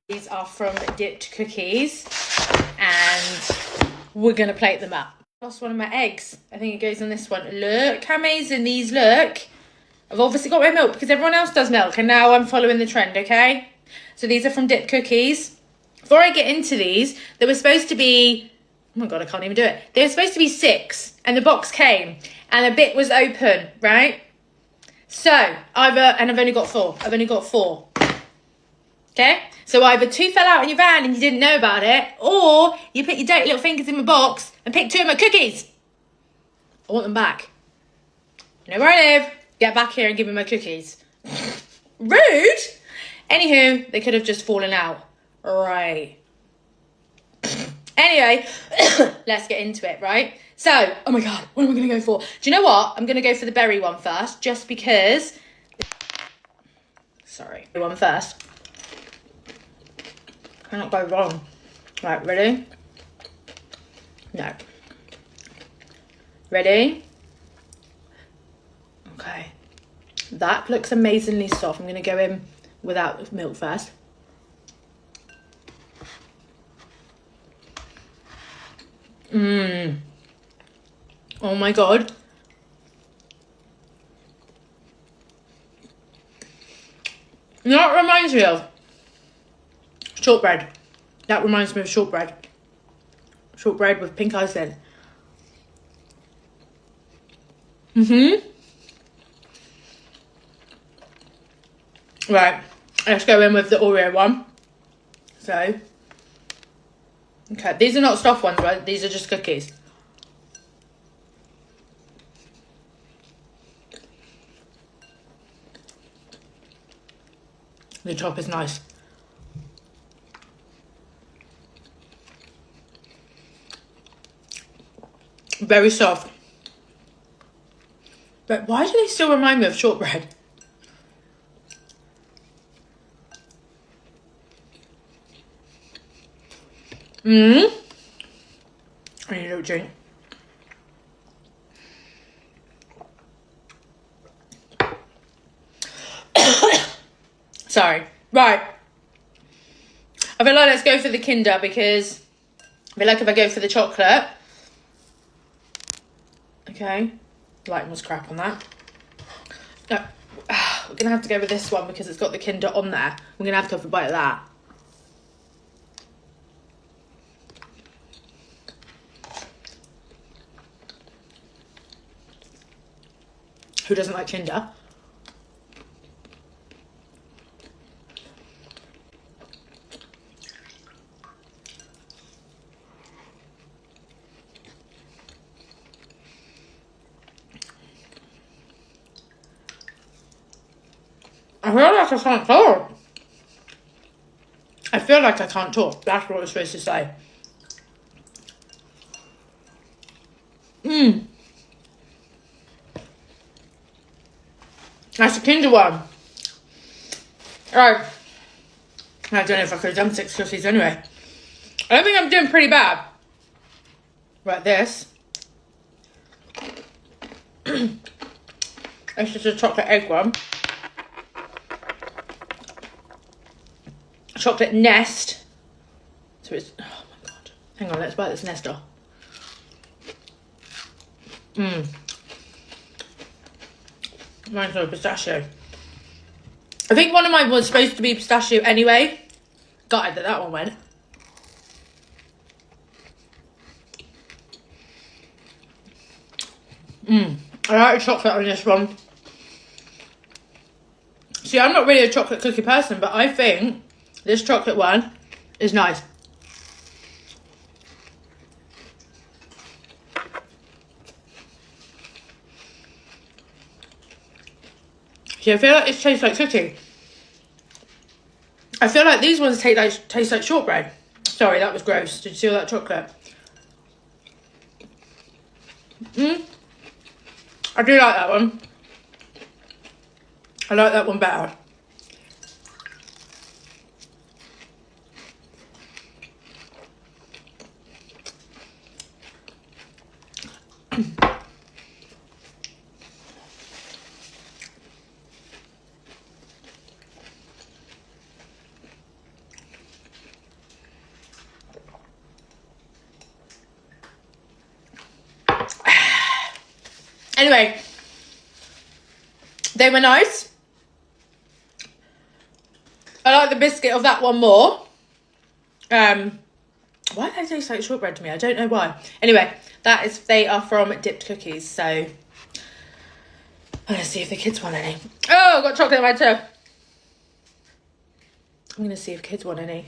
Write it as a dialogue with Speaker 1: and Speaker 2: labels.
Speaker 1: These are from Dipped Cookies, and we're gonna plate them up. Lost one of my eggs. I think it goes on this one. Look how amazing these look. I've obviously got my milk because everyone else does milk, and now I'm following the trend, okay? So these are from Dipped Cookies. Before I get into these, there was supposed to be, oh my God, I can't even do it. There was supposed to be 6, and the box came, and a bit was open, right? So, I've only got 4. I've only got 4. Okay? So either 2 fell out in your van and you didn't know about it, or you put your dirty little fingers in my box and picked 2 of my cookies. I want them back. You know where I live. Get back here and give me my cookies. Rude! Anywho, they could have just fallen out. Right. Anyway, let's get into it, right? So, oh my God, what am I going to go for? Do you know what? I'm going to go for the berry one first, just because... Sorry. One first. Cannot go wrong. Right, ready? No. Ready? Okay. That looks amazingly soft. I'm going to go in without milk first. Oh my God. You know what it reminds me of? Shortbread. That reminds me of shortbread. Shortbread with pink icing. Right, let's go in with the Oreo one. So, okay, these are not stuffed ones, right? These are just cookies. The top is nice. Very soft. But why do they still remind me of shortbread? I need a little drink. Sorry. Right. I feel like let's go for the Kinder because I feel like if I go for the chocolate... Okay. Lighting was crap on that. No. We're going to have to go with this one because it's got the Kinder on there. We're going to have a bite of that. Who doesn't like Kinder? I feel like I can't talk. I feel like I can't talk. That's what I was supposed to say. That's the Kinder one. Alright. I don't know if I could have done 6 cookies anyway. I don't think I'm doing pretty bad. Right, this. It's just a chocolate egg one. Chocolate nest. So it's, oh my God. Hang on, let's bite this nest off. Mine's not pistachio. I think one of mine was supposed to be pistachio anyway. Gutted that that one went. I like the chocolate on this one. See, I'm not really a chocolate cookie person, but I think this chocolate one is nice. See, I feel like it tastes like cookie. I feel like these ones taste like shortbread. Sorry, that was gross. Did you see all that chocolate? I do like that one. I like that one better. Anyway, they were nice. I like the biscuit of that one more. Why do they taste like shortbread to me? I don't know why. Anyway, they are from Dipped Cookies. So I'm gonna see if the kids want any. Oh, I've got chocolate in my toe. I'm gonna see if kids want any.